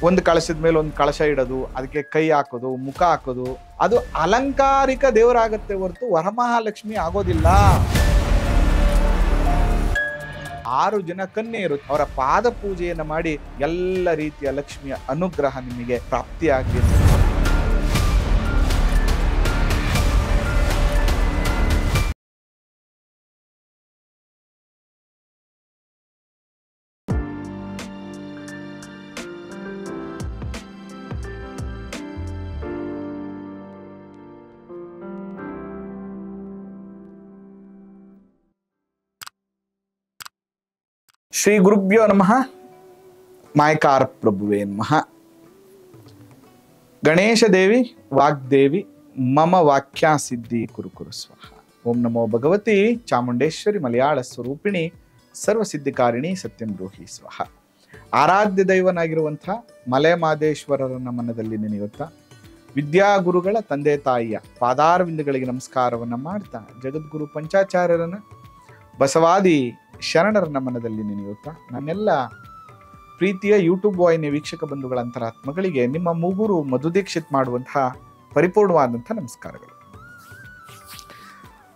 ಒಂದು ಕಳಶದ ಮೇಲೆ ಒಂದು ಕಳಶ ಇಡೋದು, ಅದಕ್ಕೆ ಕೈ ಹಾಕೋದು, ಮುಖ ಹಾಕೋದು, ಅದು ಅಲಂಕಾರಿಕ ದೇವರಾಗತ್ತೆ ಹೊರತು ವರಮಹಾಲಕ್ಷ್ಮಿ ಆಗೋದಿಲ್ಲ. 6 ಜನ ಕನ್ಯೆಯರು ಅವರ ಪಾದ ಪೂಜೆಯನ್ನು ಮಾಡಿ ಎಲ್ಲ ರೀತಿಯ ಲಕ್ಷ್ಮಿಯ ಅನುಗ್ರಹ ನಿಮಗೆ ಪ್ರಾಪ್ತಿಯಾಗಲಿ. ಶ್ರೀ ಗುರುಭ್ಯೋ ನಮಃ. ಮಾಯಕಾರ ಪ್ರಭುವೇ ನಮಃ. ಗಣೇಶ ದೇವಿ ವಾಗ್ದೇವಿ ಮಮ ವಾಕ್ಯ ಸಿದ್ಧಿ ಕುರು ಸ್ವಾಹ. ಓಂ ನಮೋ ಭಗವತಿ ಚಾಮುಂಡೇಶ್ವರಿ ಮಲಯಾಳ ಸ್ವರೂಪಿಣಿ ಸರ್ವಸಿದ್ಧಿಕಾರಿಣಿ ಸತ್ಯಂ ಬ್ರೂಹಿ ಸ್ವಾಹ. ಆರಾಧ್ಯ ದೈವನಾಗಿರುವಂಥ ಮಲೆ ಮಾದೇಶ್ವರರನ್ನ ಮನದಲ್ಲಿ ನೆನೆಯುತ್ತಾ ವಿದ್ಯಾಗುರುಗಳ ತಂದೆ ತಾಯಿಯ ಪಾದಾರವಿಂದಗಳಿಗೆ ನಮಸ್ಕಾರವನ್ನ ಮಾಡ್ತಾ ಜಗದ್ಗುರು ಪಂಚಾಚಾರ್ಯರನ್ನ ಬಸವಾದಿ ಶರಣರನ್ನ ಮನದಲ್ಲಿ ನೆನೆಯುತ್ತಾ ನನ್ನೆಲ್ಲ ಪ್ರೀತಿಯ ಯೂಟ್ಯೂಬ್ ವಾಹಿನಿಯ ವೀಕ್ಷಕ ಬಂಧುಗಳ ಅಂತರಾತ್ಮಗಳಿಗೆ ನಿಮ್ಮ ಮೂಗೂರು ಮಧುದೀಕ್ಷಿತ್ ಮಾಡುವಂತಹ ಪರಿಪೂರ್ಣವಾದಂಥ ನಮಸ್ಕಾರಗಳು.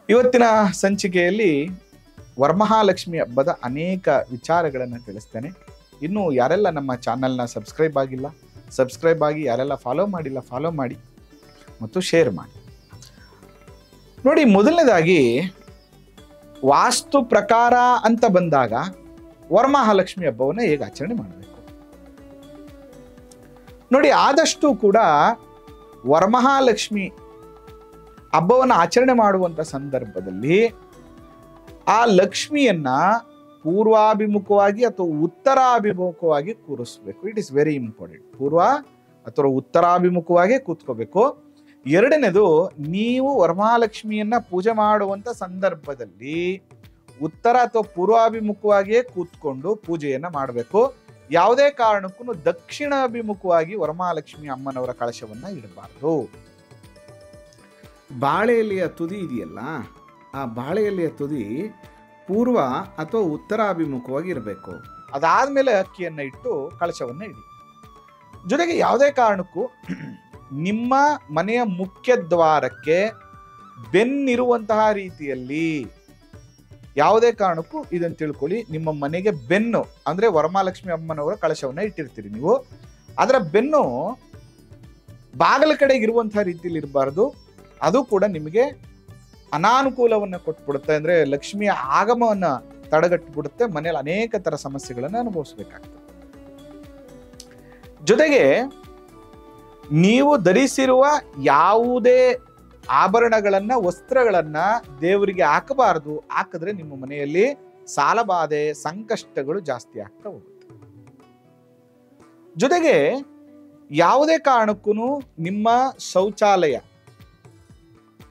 ಇವತ್ತಿನ ಸಂಚಿಕೆಯಲ್ಲಿ ವರಮಹಾಲಕ್ಷ್ಮಿ ಹಬ್ಬದ ಅನೇಕ ವಿಚಾರಗಳನ್ನು ತಿಳಿಸ್ತೇನೆ. ಇನ್ನು ಯಾರೆಲ್ಲ ನಮ್ಮ ಚಾನಲ್ನ ಸಬ್ಸ್ಕ್ರೈಬ್ ಆಗಿಲ್ಲ, ಸಬ್ಸ್ಕ್ರೈಬ್ ಆಗಿ, ಯಾರೆಲ್ಲ ಫಾಲೋ ಮಾಡಿಲ್ಲ ಫಾಲೋ ಮಾಡಿ ಮತ್ತು ಶೇರ್ ಮಾಡಿ. ನೋಡಿ, ಮೊದಲನೇದಾಗಿ ವಾಸ್ತು ಪ್ರಕಾರ ಅಂತ ಬಂದಾಗ ವರಮಹಾಲಕ್ಷ್ಮಿ ಹಬ್ಬವನ್ನು ಹೇಗೆ ಆಚರಣೆ ಮಾಡಬೇಕು ನೋಡಿ. ಆದಷ್ಟು ಕೂಡ ವರಮಹಾಲಕ್ಷ್ಮಿ ಹಬ್ಬವನ್ನು ಆಚರಣೆ ಮಾಡುವಂತ ಸಂದರ್ಭದಲ್ಲಿ ಆ ಲಕ್ಷ್ಮಿಯನ್ನ ಪೂರ್ವಾಭಿಮುಖವಾಗಿ ಅಥವಾ ಉತ್ತರಾಭಿಮುಖವಾಗಿ ಕೂರಿಸ್ಬೇಕು. It is very important. ಪೂರ್ವ ಅಥವಾ ಉತ್ತರಾಭಿಮುಖವಾಗಿ ಕೂತ್ಕೋಬೇಕು. ಎರಡನೇದು, ನೀವು ವರಮಹಾಲಕ್ಷ್ಮಿಯನ್ನ ಪೂಜೆ ಮಾಡುವಂತ ಸಂದರ್ಭದಲ್ಲಿ ಉತ್ತರ ಅಥವಾ ಪೂರ್ವಾಭಿಮುಖವಾಗಿಯೇ ಕೂತ್ಕೊಂಡು ಪೂಜೆಯನ್ನ ಮಾಡಬೇಕು. ಯಾವುದೇ ಕಾರಣಕ್ಕೂ ದಕ್ಷಿಣ ಅಭಿಮುಖವಾಗಿ ವರಮಹಾಲಕ್ಷ್ಮಿ ಅಮ್ಮನವರ ಕಳಶವನ್ನ ಇಡಬಾರ್ದು. ಬಾಳೆ ಎಲೆಯ ತುದಿ ಇದೆಯಲ್ಲ, ಆ ಬಾಳೆ ಎಲೆಯ ತುದಿ ಪೂರ್ವ ಅಥವಾ ಉತ್ತರಾಭಿಮುಖವಾಗಿ ಇರಬೇಕು. ಅದಾದ್ಮೇಲೆ ಅಕ್ಕಿಯನ್ನ ಇಟ್ಟು ಕಳಶವನ್ನ ಇಡಿ. ಜೊತೆಗೆ ಯಾವುದೇ ಕಾರಣಕ್ಕೂ ನಿಮ್ಮ ಮನೆಯ ಮುಖ್ಯ ದ್ವಾರಕ್ಕೆ ಬೆನ್ನಿರುವಂತಹ ರೀತಿಯಲ್ಲಿ ಯಾವುದೇ ಕಾರಣಕ್ಕೂ ಇದನ್ನು ತಿಳ್ಕೊಳ್ಳಿ. ನಿಮ್ಮ ಮನೆಗೆ ಬೆನ್ನು ಅಂದ್ರೆ ವರಮಹಾಲಕ್ಷ್ಮಿ ಅಮ್ಮನವರ ಕಳಶವನ್ನ ಇಟ್ಟಿರ್ತೀರಿ ನೀವು, ಅದರ ಬೆನ್ನು ಬಾಗಿಲ ಕಡೆಗೆ ಇರುವಂತಹ ರೀತಿಯಲ್ಲಿ ಇರಬಾರ್ದು. ಅದು ಕೂಡ ನಿಮಗೆ ಅನಾನುಕೂಲವನ್ನ ಕೊಟ್ಬಿಡುತ್ತೆ. ಅಂದ್ರೆ ಲಕ್ಷ್ಮಿಯ ಆಗಮವನ್ನ ತಡೆಗಟ್ಟಿಬಿಡುತ್ತೆ. ಮನೆಯಲ್ಲಿ ಅನೇಕ ತರ ಸಮಸ್ಯೆಗಳನ್ನು ಅನುಭವಿಸ್ಬೇಕಾಗ್ತದೆ. ಜೊತೆಗೆ ನೀವು ಧರಿಸಿರುವ ಯಾವುದೇ ಆಭರಣಗಳನ್ನ, ವಸ್ತ್ರಗಳನ್ನ ದೇವರಿಗೆ ಹಾಕಬಾರದು. ಹಾಕಿದ್ರೆ ನಿಮ್ಮ ಮನೆಯಲ್ಲಿ ಸಾಲಬಾಧೆ, ಸಂಕಷ್ಟಗಳು ಜಾಸ್ತಿ ಆಗ್ತಾ ಹೋಗುತ್ತೆ. ಜೊತೆಗೆ ಯಾವುದೇ ಕಾರಣಕ್ಕೂ ನಿಮ್ಮ ಶೌಚಾಲಯ,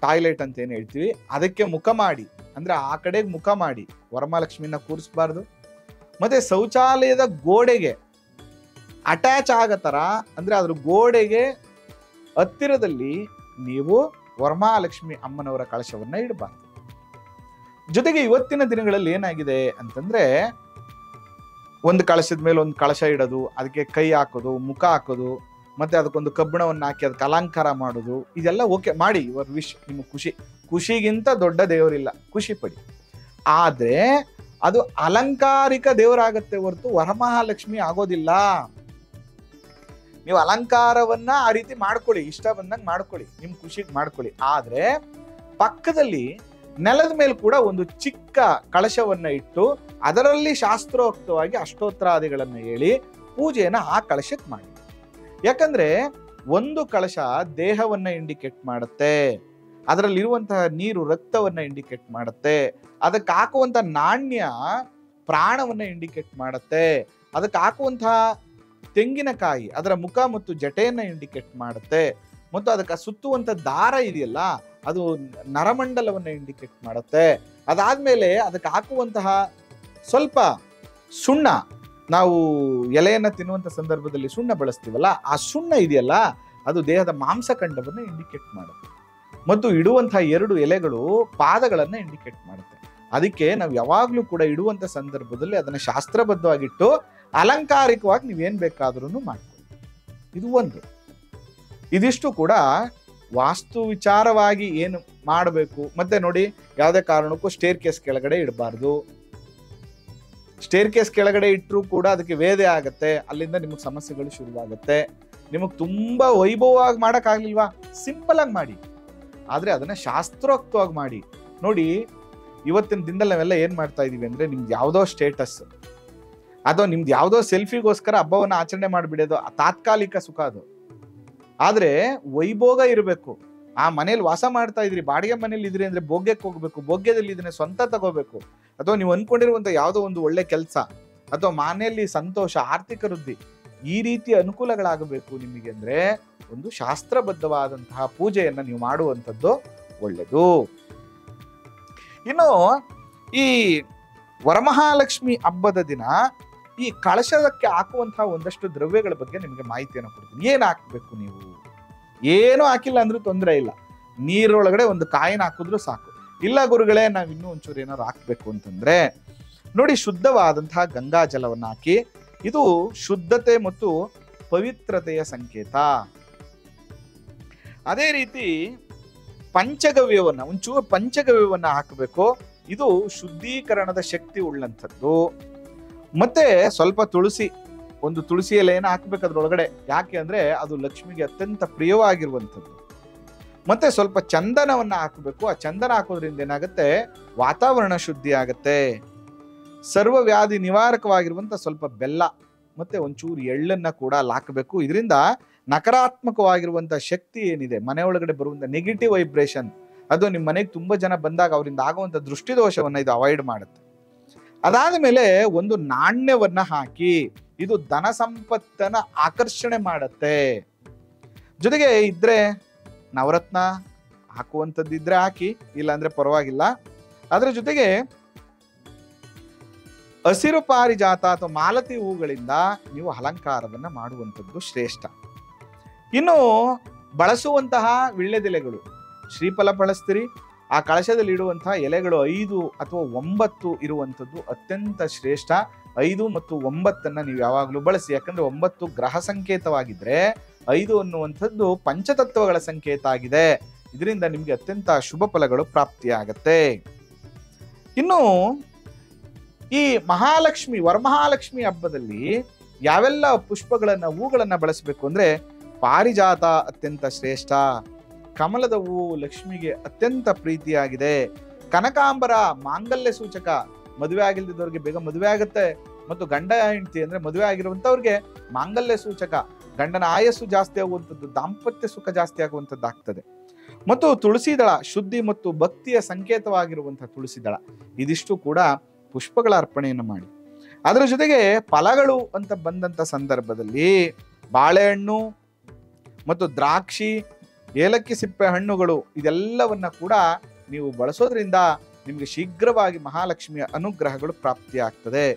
ಟಾಯ್ಲೆಟ್ ಅಂತ ಏನ್ ಹೇಳ್ತೀವಿ, ಅದಕ್ಕೆ ಮುಖ ಮಾಡಿ, ಅಂದ್ರೆ ಆ ಕಡೆಗೆ ಮುಖ ಮಾಡಿ ವರಮಹಾಲಕ್ಷ್ಮಿನ ಕೂರಿಸಬಾರ್ದು. ಮತ್ತೆ ಶೌಚಾಲಯದ ಗೋಡೆಗೆ ಅಟ್ಯಾಚ್ ಆಗೋ ತರ, ಅಂದ್ರೆ ಅದ್ರ ಗೋಡೆಗೆ ಹತ್ತಿರದಲ್ಲಿ ನೀವು ವರಮಹಾಲಕ್ಷ್ಮಿ ಅಮ್ಮನವರ ಕಳಶವನ್ನ ಇಡಬಾರ್ದು. ಜೊತೆಗೆ ಇವತ್ತಿನ ದಿನಗಳಲ್ಲಿ ಏನಾಗಿದೆ ಅಂತಂದ್ರೆ, ಒಂದು ಕಳಶದ ಮೇಲೆ ಒಂದು ಕಳಶ ಇಡೋದು, ಅದಕ್ಕೆ ಕೈ ಹಾಕೋದು, ಮುಖ ಹಾಕೋದು, ಮತ್ತೆ ಅದಕ್ಕೊಂದು ಕಬ್ಬಿಣವನ್ನು ಹಾಕಿ ಅದಕ್ಕೆ ಅಲಂಕಾರ ಮಾಡೋದು, ಇದೆಲ್ಲ ಓಕೆ ಮಾಡಿ, ಯುವರ್ ವಿಶ್, ನಿಮ್ಮ ಖುಷಿಗಿಂತ ದೊಡ್ಡ ದೇವರಿಲ್ಲ, ಖುಷಿ ಪಡಿ. ಆದ್ರೆ ಅದು ಅಲಂಕಾರಿಕ ದೇವರಾಗತ್ತೆ ಹೊರತು ವರಮಹಾಲಕ್ಷ್ಮಿ ಆಗೋದಿಲ್ಲ. ನೀವು ಅಲಂಕಾರವನ್ನ ಆ ರೀತಿ ಮಾಡ್ಕೊಳ್ಳಿ, ಇಷ್ಟ ಬಂದಂಗೆ ಮಾಡ್ಕೊಳ್ಳಿ, ನಿಮ್ ಖುಷಿಗೆ ಮಾಡ್ಕೊಳ್ಳಿ. ಆದ್ರೆ ಪಕ್ಕದಲ್ಲಿ ನೆಲದ ಮೇಲೆ ಕೂಡ ಒಂದು ಚಿಕ್ಕ ಕಳಶವನ್ನ ಇಟ್ಟು ಅದರಲ್ಲಿ ಶಾಸ್ತ್ರೋಕ್ತವಾಗಿ ಅಷ್ಟೋತ್ತರಾದಿಗಳನ್ನ ಹೇಳಿ ಪೂಜೆಯನ್ನ ಆ ಕಳಶಕ್ಕೆ ಮಾಡಿ. ಯಾಕಂದ್ರೆ ಒಂದು ಕಳಶ ದೇಹವನ್ನ ಇಂಡಿಕೇಟ್ ಮಾಡುತ್ತೆ, ಅದರಲ್ಲಿರುವಂತಹ ನೀರು ರಕ್ತವನ್ನ ಇಂಡಿಕೇಟ್ ಮಾಡುತ್ತೆ, ಅದಕ್ಕೆ ಹಾಕುವಂತ ನಾಣ್ಯ ಪ್ರಾಣವನ್ನ ಇಂಡಿಕೇಟ್ ಮಾಡುತ್ತೆ, ಅದಕ್ಕೆ ಹಾಕುವಂತಹ ತೆಂಗಿನಕಾಯಿ ಅದರ ಮುಖ ಮತ್ತು ಜಟೆಯನ್ನ ಇಂಡಿಕೇಟ್ ಮಾಡುತ್ತೆ, ಮತ್ತು ಅದಕ್ಕೆ ಸುತ್ತುವಂತ ದಾರ ಇದೆಯಲ್ಲ ಅದು ನರಮಂಡಲವನ್ನ ಇಂಡಿಕೇಟ್ ಮಾಡುತ್ತೆ. ಅದಾದ್ಮೇಲೆ ಅದಕ್ಕೆ ಹಾಕುವಂತಹ ಸ್ವಲ್ಪ ಸುಣ್ಣ, ನಾವು ಎಲೆಯನ್ನ ತಿನ್ನುವಂತ ಸಂದರ್ಭದಲ್ಲಿ ಸುಣ್ಣ ಬಳಸ್ತೀವಲ್ಲ, ಆ ಸುಣ್ಣ ಇದೆಯಲ್ಲ ಅದು ದೇಹದ ಮಾಂಸಖಂಡವನ್ನು ಇಂಡಿಕೇಟ್ ಮಾಡುತ್ತೆ. ಮತ್ತು ಇಡುವಂತಹ 2 ಎಲೆಗಳು ಪಾದಗಳನ್ನ ಇಂಡಿಕೇಟ್ ಮಾಡುತ್ತೆ. ಅದಕ್ಕೆ ನಾವು ಯಾವಾಗ್ಲೂ ಕೂಡ ಇಡುವಂತ ಸಂದರ್ಭದಲ್ಲಿ ಅದನ್ನ ಶಾಸ್ತ್ರಬದ್ಧವಾಗಿಟ್ಟು ಅಲಂಕಾರಿಕವಾಗಿ ನೀವೇನ್ ಬೇಕಾದ್ರೂ ಮಾಡ್ಕೊಳ್ಳಿ. ಇದು ಒಂದು. ಇದಿಷ್ಟು ಕೂಡ ವಾಸ್ತು ವಿಚಾರವಾಗಿ ಏನು ಮಾಡಬೇಕು. ಮತ್ತೆ ನೋಡಿ, ಯಾವುದೇ ಕಾರಣಕ್ಕೂ ಸ್ಟೇರ್ ಕೇಸ್ ಕೆಳಗಡೆ ಇಡಬಾರ್ದು. ಸ್ಟೇರ್ ಕೇಸ್ ಕೆಳಗಡೆ ಇಟ್ಟರೂ ಕೂಡ ಅದಕ್ಕೆ ವೇದೆ ಆಗತ್ತೆ, ಅಲ್ಲಿಂದ ನಿಮಗೆ ಸಮಸ್ಯೆಗಳು ಶುರುವಾಗುತ್ತೆ. ನಿಮಗೆ ತುಂಬಾ ವೈಭವವಾಗಿ ಮಾಡೋಕ್ಕಾಗ್ಲಿಲ್ವಾ, ಸಿಂಪಲ್ ಆಗಿ ಮಾಡಿ, ಆದ್ರೆ ಅದನ್ನ ಶಾಸ್ತ್ರೋಕ್ತವಾಗಿ ಮಾಡಿ. ನೋಡಿ, ಇವತ್ತಿನ ದಿನದಲ್ಲಿ ನಾವೆಲ್ಲ ಏನ್ ಮಾಡ್ತಾ ಇದೀವಿ ಅಂದ್ರೆ, ನಿಮ್ದು ಯಾವುದೋ ಸ್ಟೇಟಸ್ ಅಥವಾ ನಿಮ್ದು ಯಾವುದೋ ಸೆಲ್ಫಿಗೋಸ್ಕರ ಹಬ್ಬವನ್ನ ಆಚರಣೆ ಮಾಡಿಬಿಡೋದು ತಾತ್ಕಾಲಿಕ ಸುಖ ಅದು. ಆದ್ರೆ ವೈಭೋಗ ಇರಬೇಕು. ಆ ಮನೇಲಿ ವಾಸ ಮಾಡ್ತಾ ಇದ್ರಿ, ಬಾಡಿಗೆ ಮನೇಲಿ ಇದ್ರಿ ಅಂದ್ರೆ ಭೋಗ್ಯಕ್ಕೆ ಹೋಗ್ಬೇಕು, ಭೋಗ್ಯದಲ್ಲಿ ಇದನ್ನ ಸ್ವಂತ ತಗೋಬೇಕು. ಅಥವಾ ನೀವು ಅನ್ಕೊಂಡಿರುವಂತ ಯಾವುದೋ ಒಂದು ಒಳ್ಳೆ ಕೆಲಸ ಅಥವಾ ಮನೆಯಲ್ಲಿ ಸಂತೋಷ, ಆರ್ಥಿಕ ವೃದ್ಧಿ, ಈ ರೀತಿಯ ಅನುಕೂಲಗಳಾಗಬೇಕು ನಿಮಗೆ ಅಂದ್ರೆ ಒಂದು ಶಾಸ್ತ್ರಬದ್ಧವಾದಂತಹ ಪೂಜೆಯನ್ನ ನೀವು ಮಾಡುವಂಥದ್ದು ಒಳ್ಳೆಯದು. ಇನ್ನು ಈ ವರಮಹಾಲಕ್ಷ್ಮಿ ಹಬ್ಬದ ದಿನ ಈ ಕಳಶಕ್ಕೆ ಹಾಕುವಂತಹ ಒಂದಷ್ಟು ದ್ರವ್ಯಗಳ ಬಗ್ಗೆ ನಿಮಗೆ ಮಾಹಿತಿಯನ್ನು ಕೊಡ್ತೀನಿ. ಏನ್ ಹಾಕ್ಬೇಕು, ನೀವು ಏನು ಹಾಕಿಲ್ಲ ಅಂದ್ರೂ ತೊಂದರೆ ಇಲ್ಲ, ನೀರೊಳಗಡೆ ಒಂದು ಕಾಯಿನ ಹಾಕಿದ್ರು ಸಾಕು. ಇಲ್ಲ ಗುರುಗಳೇ, ನಾವ್ ಇನ್ನೂ ಒಂಚೂರು ಏನಾದ್ರು ಹಾಕ್ಬೇಕು ಅಂತಂದ್ರೆ ನೋಡಿ, ಶುದ್ಧವಾದಂತಹ ಗಂಗಾ ಜಲವನ್ನ ಹಾಕಿ. ಇದು ಶುದ್ಧತೆ ಮತ್ತು ಪವಿತ್ರತೆಯ ಸಂಕೇತ. ಅದೇ ರೀತಿ ಪಂಚಗವ್ಯವನ್ನ, ಒಂಚೂರು ಪಂಚಗವ್ಯವನ್ನ ಹಾಕಬೇಕು. ಇದು ಶುದ್ಧೀಕರಣದ ಶಕ್ತಿ ಉಳ್ಳಂಥದ್ದು. ಮತ್ತೆ ಸ್ವಲ್ಪ ತುಳಸಿ, ಒಂದು ತುಳಸಿ ಎಲೆಯನ್ನು ಹಾಕ್ಬೇಕು ಅದ್ರೊಳಗಡೆ. ಯಾಕೆ ಅಂದ್ರೆ ಅದು ಲಕ್ಷ್ಮಿಗೆ ಅತ್ಯಂತ ಪ್ರಿಯವಾಗಿರುವಂಥದ್ದು. ಮತ್ತೆ ಸ್ವಲ್ಪ ಚಂದನವನ್ನ ಹಾಕಬೇಕು. ಆ ಚಂದನ ಹಾಕೋದ್ರಿಂದ ಏನಾಗುತ್ತೆ, ವಾತಾವರಣ ಶುದ್ಧಿ ಆಗತ್ತೆ. ಸರ್ವ ವ್ಯಾಧಿ ನಿವಾರಕವಾಗಿರುವಂತ ಸ್ವಲ್ಪ ಬೆಲ್ಲ ಮತ್ತೆ ಒಂಚೂರು ಎಳ್ಳನ್ನ ಕೂಡ ಹಾಕಬೇಕು. ಇದರಿಂದ ನಕಾರಾತ್ಮಕವಾಗಿರುವಂತ ಶಕ್ತಿ ಏನಿದೆ, ಮನೆಯೊಳಗಡೆ ಬರುವಂತ ನೆಗೆಟಿವ್ ವೈಬ್ರೇಷನ್, ಅದು ನಿಮ್ಮ ಮನೆಗೆ ತುಂಬಾ ಜನ ಬಂದಾಗ ಅವರಿಂದ ಆಗುವಂತ ದೃಷ್ಟಿದೋಷವನ್ನ ಇದು ಅವಾಯ್ಡ್ ಮಾಡುತ್ತೆ. ಅದಾದ ಮೇಲೆ ಒಂದು ನಾಣ್ಯವನ್ನ ಹಾಕಿ, ಇದು ಧನ ಸಂಪತ್ತನ್ನ ಆಕರ್ಷಣೆ ಮಾಡತ್ತೆ. ಜೊತೆಗೆ ಇದ್ರೆ ನವರತ್ನ ಹಾಕುವಂಥದ್ದಿದ್ರೆ ಹಾಕಿ, ಇಲ್ಲ ಅಂದ್ರೆ ಪರವಾಗಿಲ್ಲ. ಅದರ ಜೊತೆಗೆ ಹಸಿರು ಪಾರಿಜಾತ ಅಥವಾ ಮಾಲತಿ ಹೂಗಳಿಂದ ನೀವು ಅಲಂಕಾರವನ್ನ ಮಾಡುವಂಥದ್ದು ಶ್ರೇಷ್ಠ. ಇನ್ನು ಬಳಸುವಂತಹ ವಿಳ್ಳೆದೆಲೆಗಳು, ಶ್ರೀಫಲ ಬಳಸ್ತೀರಿ, ಆ ಕಳಶದಲ್ಲಿ ಇಡುವಂತಹ ಎಲೆಗಳು 5 ಅಥವಾ 9 ಇರುವಂಥದ್ದು ಅತ್ಯಂತ ಶ್ರೇಷ್ಠ. 5 ಮತ್ತು 9 ನೀವು ಯಾವಾಗಲೂ ಬಳಸಿ. ಯಾಕಂದ್ರೆ 9 ಗ್ರಹ ಸಂಕೇತವಾಗಿದ್ರೆ 5 ಅನ್ನುವಂಥದ್ದು ಪಂಚತತ್ವಗಳ ಸಂಕೇತ ಆಗಿದೆ. ಇದರಿಂದ ನಿಮ್ಗೆ ಅತ್ಯಂತ ಶುಭ ಫಲಗಳು ಪ್ರಾಪ್ತಿಯಾಗತ್ತೆ. ಇನ್ನು ಈ ಮಹಾಲಕ್ಷ್ಮಿ, ವರಮಹಾಲಕ್ಷ್ಮಿ ಹಬ್ಬದಲ್ಲಿ ಯಾವೆಲ್ಲ ಪುಷ್ಪಗಳನ್ನ, ಹೂಗಳನ್ನ ಬಳಸಬೇಕು ಅಂದ್ರೆ, ಪಾರಿಜಾತ ಅತ್ಯಂತ ಶ್ರೇಷ್ಠ. ಕಮಲದ ಹೂವು ಲಕ್ಷ್ಮಿಗೆ ಅತ್ಯಂತ ಪ್ರೀತಿಯಾಗಿದೆ. ಕನಕಾಂಬರ ಮಾಂಗಲ್ಯ ಸೂಚಕ, ಮದುವೆ ಆಗಿಲ್ದಿದ್ದವ್ರಿಗೆ ಬೇಗ ಮದುವೆ ಆಗುತ್ತೆ. ಮತ್ತು ಗಂಡ ಹೆಂಡತಿ ಅಂದ್ರೆ ಮದುವೆ ಆಗಿರುವಂತವ್ರಿಗೆ ಮಾಂಗಲ್ಯ ಸೂಚಕ, ಗಂಡನ ಆಯಸ್ಸು ಜಾಸ್ತಿ ಆಗುವಂಥದ್ದು, ದಾಂಪತ್ಯ ಸುಖ ಜಾಸ್ತಿ ಆಗುವಂಥದ್ದು ಆಗ್ತದೆ. ಮತ್ತು ತುಳಸಿ ದಳ, ಶುದ್ಧಿ ಮತ್ತು ಭಕ್ತಿಯ ಸಂಕೇತವಾಗಿರುವಂತಹ ತುಳಸಿ ದಳ, ಇದಿಷ್ಟು ಕೂಡ ಪುಷ್ಪಗಳ ಅರ್ಪಣೆಯನ್ನು ಮಾಡಿ. ಅದರ ಜೊತೆಗೆ ಫಲಗಳು ಅಂತ ಬಂದಂತ ಸಂದರ್ಭದಲ್ಲಿ ಬಾಳೆಹಣ್ಣು ಮತ್ತು ದ್ರಾಕ್ಷಿ, ಏಲಕ್ಕಿ ಸಿಪ್ಪೆ ಹಣ್ಣುಗಳು, ಇದೆಲ್ಲವನ್ನ ಕೂಡ ನೀವು ಬಳಸೋದ್ರಿಂದ ನಿಮಗೆ ಶೀಘ್ರವಾಗಿ ಮಹಾಲಕ್ಷ್ಮಿಯ ಅನುಗ್ರಹಗಳು ಪ್ರಾಪ್ತಿಯಾಗ್ತದೆ.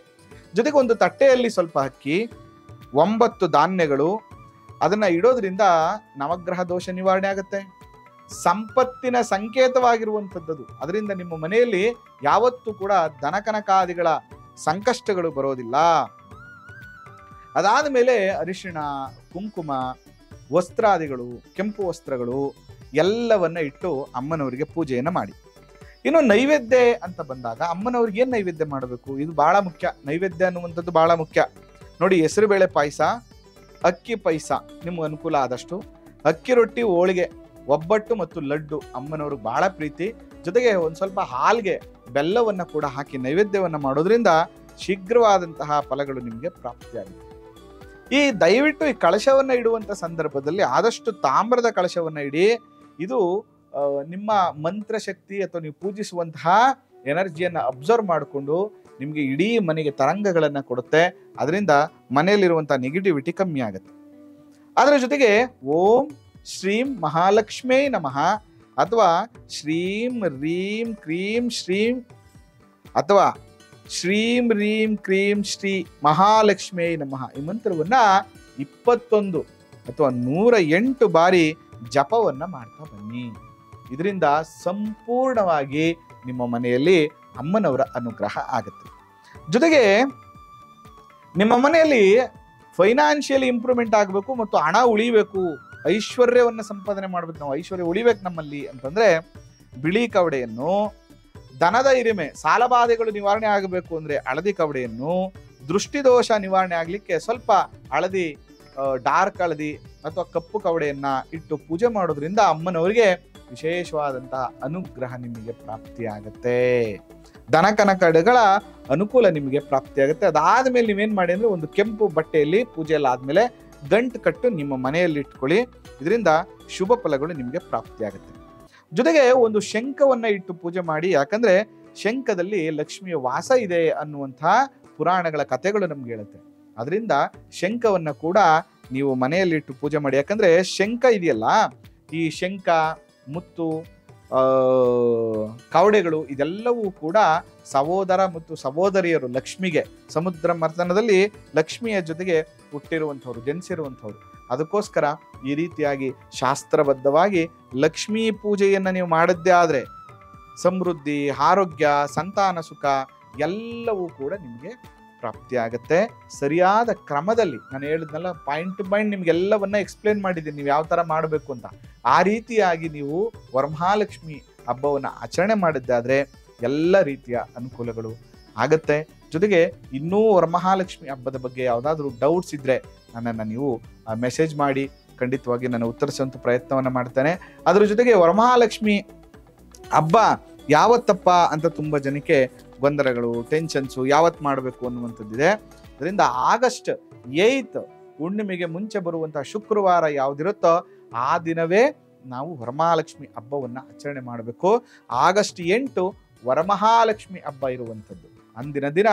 ಜೊತೆಗೆ ಒಂದು ತಟ್ಟೆಯಲ್ಲಿ ಸ್ವಲ್ಪ ಅಕ್ಕಿ, 9 ಧಾನ್ಯಗಳು, ಅದನ್ನ ಇಡೋದ್ರಿಂದ ನವಗ್ರಹ ದೋಷ ನಿವಾರಣೆ ಆಗುತ್ತೆ. ಸಂಪತ್ತಿನ ಸಂಕೇತವಾಗಿರುವಂಥದ್ದು, ಅದರಿಂದ ನಿಮ್ಮ ಮನೆಯಲ್ಲಿ ಯಾವತ್ತೂ ಕೂಡ ಧನಕನಕಾದಿಗಳ ಸಂಕಷ್ಟಗಳು ಬರೋದಿಲ್ಲ. ಅದಾದ ಮೇಲೆ ಅರಿಶಿಣ, ಕುಂಕುಮ, ವಸ್ತ್ರಾದಿಗಳು, ಕೆಂಪು ವಸ್ತ್ರಗಳು ಎಲ್ಲವನ್ನ ಇಟ್ಟು ಅಮ್ಮನವರಿಗೆ ಪೂಜೆಯನ್ನ ಮಾಡಿ. ಇನ್ನು ನೈವೇದ್ಯ ಅಂತ ಬಂದಾಗ ಅಮ್ಮನವ್ರಿಗೆ ಏನ್ ನೈವೇದ್ಯ ಮಾಡಬೇಕು, ಇದು ಬಹಳ ಮುಖ್ಯ. ನೈವೇದ್ಯ ಅನ್ನುವಂಥದ್ದು ಬಹಳ ಮುಖ್ಯ. ನೋಡಿ, ಹೆಸರುಬೇಳೆ ಪಾಯಸ, ಅಕ್ಕಿ ಪಾಯಸ ನಿಮ್ಗೆ ಅನುಕೂಲ ಆದಷ್ಟು, ಅಕ್ಕಿ ರೊಟ್ಟಿ, ಹೋಳಿಗೆ, ಒಬ್ಬಟ್ಟು ಮತ್ತು ಲಡ್ಡು ಅಮ್ಮನವ್ರಿಗೆ ಬಹಳ ಪ್ರೀತಿ. ಜೊತೆಗೆ ಒಂದ್ ಸ್ವಲ್ಪ ಹಾಲ್ಗೆ ಬೆಲ್ಲವನ್ನ ಕೂಡ ಹಾಕಿ ನೈವೇದ್ಯವನ್ನ ಮಾಡೋದ್ರಿಂದ ಶೀಘ್ರವಾದಂತಹ ಫಲಗಳು ನಿಮಗೆ ಪ್ರಾಪ್ತಿಯಾಗುತ್ತೆ. ದಯವಿಟ್ಟು ಈ ಕಳಶವನ್ನ ಇಡುವಂತ ಸಂದರ್ಭದಲ್ಲಿ ಆದಷ್ಟು ತಾಮ್ರದ ಕಳಶವನ್ನ ಇಡಿ. ಇದು ನಿಮ್ಮ ಮಂತ್ರ ಶಕ್ತಿ ಅಥವಾ ನೀವು ಪೂಜಿಸುವಂತಹ ಎನರ್ಜಿಯನ್ನ ಅಬ್ಸರ್ವ್ ಮಾಡಿಕೊಂಡು ನಿಮ್ಗೆ ಇಡೀ ಮನೆಗೆ ತರಂಗಗಳನ್ನ ಕೊಡುತ್ತೆ. ಅದರಿಂದ ಮನೆಯಲ್ಲಿರುವಂತಹ ನೆಗೆಟಿವಿಟಿ ಕಮ್ಮಿ ಆಗುತ್ತೆ. ಅದರ ಜೊತೆಗೆ ಓಂ ಶ್ರೀಂ ಮಹಾಲಕ್ಷ್ಮೇ ನಮಃ ಅಥವಾ ಶ್ರೀಂ ರೀಂ ಕ್ರೀಂ ಶ್ರೀಂ ಅಥವಾ ಶ್ರೀಂ ರೀಂ ಕ್ರೀಂ ಶ್ರೀ ಮಹಾಲಕ್ಷ್ಮೇ ನಮಃ ಈ ಮಂತ್ರವನ್ನ 21 ಅಥವಾ 108 ಬಾರಿ ಜಪವನ್ನ ಮಾಡ್ತಾ ಬನ್ನಿ. ಇದರಿಂದ ಸಂಪೂರ್ಣವಾಗಿ ನಿಮ್ಮ ಮನೆಯಲ್ಲಿ ಅಮ್ಮನವರ ಅನುಗ್ರಹ ಆಗುತ್ತೆ. ಜೊತೆಗೆ ನಿಮ್ಮ ಮನೆಯಲ್ಲಿ ಫೈನಾನ್ಷಿಯಲಿ ಇಂಪ್ರೂವ್ಮೆಂಟ್ ಆಗಬೇಕು ಮತ್ತು ಹಣ ಉಳಿಬೇಕು, ಐಶ್ವರ್ಯವನ್ನು ಸಂಪಾದನೆ ಮಾಡ್ಬೇಕು, ನಾವು ಐಶ್ವರ್ಯ ಉಳಿಬೇಕು ನಮ್ಮಲ್ಲಿ ಅಂತಂದ್ರೆ ಬಿಳಿ ಕವಡೆಯನ್ನು, ದನದ ಹಿರಿಮೆ ಸಾಲಬಾಧೆಗಳು ನಿವಾರಣೆ ಆಗಬೇಕು ಅಂದ್ರೆ ಹಳದಿ ಕವಡೆಯನ್ನು, ದೃಷ್ಟಿದೋಷ ನಿವಾರಣೆ ಆಗ್ಲಿಕ್ಕೆ ಸ್ವಲ್ಪ ಹಳದಿ ಡಾರ್ಕ್ ಹಳದಿ ಅಥವಾ ಕಪ್ಪು ಕವಡೆಯನ್ನ ಇಟ್ಟು ಪೂಜೆ ಮಾಡೋದ್ರಿಂದ ಅಮ್ಮನವರಿಗೆ ವಿಶೇಷವಾದಂತಹ ಅನುಗ್ರಹ ನಿಮಗೆ ಪ್ರಾಪ್ತಿಯಾಗತ್ತೆ, ದನ ಕನಕಗಳ ಅನುಕೂಲ ನಿಮಗೆ ಪ್ರಾಪ್ತಿಯಾಗುತ್ತೆ. ಅದಾದ್ಮೇಲೆ ನೀವೇನ್ ಮಾಡಿ ಅಂದ್ರೆ ಒಂದು ಕೆಂಪು ಬಟ್ಟೆಯಲ್ಲಿ ಪೂಜೆ ಎಲ್ಲ ಆದ್ಮೇಲೆ ಗಂಟು ಕಟ್ಟು ನಿಮ್ಮ ಮನೆಯಲ್ಲಿ ಇಟ್ಕೊಳ್ಳಿ, ಇದರಿಂದ ಶುಭ ಫಲಗಳು ನಿಮಗೆ ಪ್ರಾಪ್ತಿಯಾಗುತ್ತೆ. ಜೊತೆಗೆ ಒಂದು ಶಂಖವನ್ನ ಇಟ್ಟು ಪೂಜೆ ಮಾಡಿ, ಯಾಕಂದ್ರೆ ಶಂಖದಲ್ಲಿ ಲಕ್ಷ್ಮಿಯ ವಾಸ ಇದೆ ಅನ್ನುವಂತಹ ಪುರಾಣಗಳ ಕಥೆಗಳು ನಮ್ಗೆ ಹೇಳುತ್ತೆ. ಅದರಿಂದ ಶಂಖವನ್ನ ಕೂಡ ನೀವು ಮನೆಯಲ್ಲಿಟ್ಟು ಪೂಜೆ ಮಾಡಿ. ಯಾಕಂದ್ರೆ ಶಂಖ ಇದೆಯಲ್ಲ, ಈ ಶಂಖ ಮುತ್ತು ಕವಡೆಗಳು ಇದೆಲ್ಲವೂ ಕೂಡ ಸಹೋದರ ಮತ್ತು ಸಹೋದರಿಯರು ಲಕ್ಷ್ಮಿಗೆ, ಸಮುದ್ರ ಮರ್ತನದಲ್ಲಿ ಲಕ್ಷ್ಮಿಯ ಜೊತೆಗೆ ಹುಟ್ಟಿರುವಂಥವ್ರು, ಜನಿಸಿರುವಂಥವ್ರು. ಅದಕ್ಕೋಸ್ಕರ ಈ ರೀತಿಯಾಗಿ ಶಾಸ್ತ್ರಬದ್ಧವಾಗಿ ಲಕ್ಷ್ಮೀ ಪೂಜೆಯನ್ನ ನೀವು ಮಾಡಿದ್ದೇ ಆದ್ರೆ ಸಮೃದ್ಧಿ, ಆರೋಗ್ಯ, ಸಂತಾನ ಸುಖ ಎಲ್ಲವೂ ಕೂಡ ನಿಮಗೆ ಪ್ರಾಪ್ತಿಯಾಗತ್ತೆ. ಸರಿಯಾದ ಕ್ರಮದಲ್ಲಿ ನಾನು ಹೇಳಿದ್ನಲ್ಲ, ಪಾಯಿಂಟ್ ಟು ಪಾಯಿಂಟ್ ನಿಮ್ಗೆಲ್ಲವನ್ನ ಎಕ್ಸ್ಪ್ಲೇನ್ ಮಾಡಿದ್ದೀನಿ ನೀವು ಯಾವ ತರ ಮಾಡಬೇಕು ಅಂತ. ಆ ರೀತಿಯಾಗಿ ನೀವು ವರಮಹಾಲಕ್ಷ್ಮಿ ಹಬ್ಬವನ್ನ ಆಚರಣೆ ಮಾಡಿದ್ದಾದ್ರೆ ಎಲ್ಲ ರೀತಿಯ ಅನುಕೂಲಗಳು ಆಗತ್ತೆ. ಜೊತೆಗೆ ಇನ್ನೂ ವರಮಹಾಲಕ್ಷ್ಮಿ ಹಬ್ಬದ ಬಗ್ಗೆ ಯಾವುದಾದ್ರೂ ಡೌಟ್ಸ್ ಇದ್ರೆ ನನ್ನನ್ನು ನೀವು ಮೆಸೇಜ್ ಮಾಡಿ, ಖಂಡಿತವಾಗಿ ನಾನು ಉತ್ತರಿಸುವಂತ ಪ್ರಯತ್ನವನ್ನ ಮಾಡ್ತೇನೆ. ಅದ್ರ ಜೊತೆಗೆ ವರಮಹಾಲಕ್ಷ್ಮಿ ಹಬ್ಬ ಯಾವತ್ತಪ್ಪ ಅಂತ ತುಂಬಾ ಜನಕ್ಕೆ ಗೊಂದಲಗಳು, ಟೆನ್ಷನ್ಸು, ಯಾವತ್ತು ಮಾಡಬೇಕು ಅನ್ನುವಂಥದ್ದಿದೆ. ಅದರಿಂದ August 8 ಹುಣ್ಣಿಮೆಗೆ ಮುಂಚೆ ಬರುವಂತಹ ಶುಕ್ರವಾರ ಯಾವ್ದಿರುತ್ತೋ ಆ ದಿನವೇ ನಾವು ವರಮಹಾಲಕ್ಷ್ಮಿ ಹಬ್ಬವನ್ನ ಆಚರಣೆ ಮಾಡಬೇಕು. August 8 ವರಮಹಾಲಕ್ಷ್ಮಿ ಹಬ್ಬ ಇರುವಂಥದ್ದು. ಅಂದಿನ ದಿನ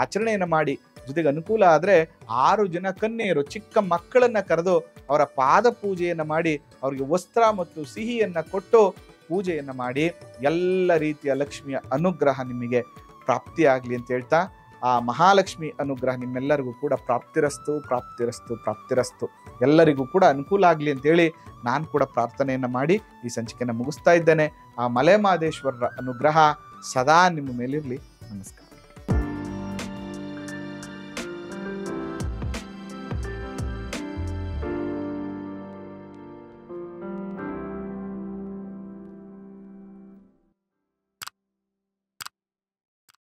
ಆಚರಣೆಯನ್ನು ಮಾಡಿ, ಜೊತೆಗೆ ಅನುಕೂಲ ಆದ್ರೆ 6 ಜನ ಕನ್ಯೆಯರು ಚಿಕ್ಕ ಮಕ್ಕಳನ್ನ ಕರೆದು ಅವರ ಪಾದ ಪೂಜೆಯನ್ನ ಮಾಡಿ, ಅವರಿಗೆ ವಸ್ತ್ರ ಮತ್ತು ಸಿಹಿಯನ್ನ ಕೊಟ್ಟು ಪೂಜೆಯನ್ನ ಮಾಡಿ, ಎಲ್ಲ ರೀತಿಯ ಲಕ್ಷ್ಮಿಯ ಅನುಗ್ರಹ ನಿಮಗೆ ಪ್ರಾಪ್ತಿಯಾಗ್ಲಿ ಅಂತ ಹೇಳ್ತಾ, ಆ ಮಹಾಲಕ್ಷ್ಮಿ ಅನುಗ್ರಹ ನಿಮ್ಮೆಲ್ಲರಿಗೂ ಕೂಡ ಪ್ರಾಪ್ತಿರಸ್ತು ಪ್ರಾಪ್ತಿರಸ್ತು ಪ್ರಾಪ್ತಿರಸ್ತು, ಎಲ್ಲರಿಗೂ ಕೂಡ ಅನುಕೂಲ ಆಗ್ಲಿ ಅಂತ ಹೇಳಿ ನಾನು ಕೂಡ ಪ್ರಾರ್ಥನೆಯನ್ನ ಮಾಡಿ ಈ ಸಂಚಿಕೆಯನ್ನು ಮುಗಿಸ್ತಾ ಇದ್ದೇನೆ. ಆ ಮಲೆ ಮಹದೇಶ್ವರರ ಅನುಗ್ರಹ ಸದಾ ನಿಮ್ಮ ಮೇಲಿರಲಿ. ನಮಸ್ಕಾರ.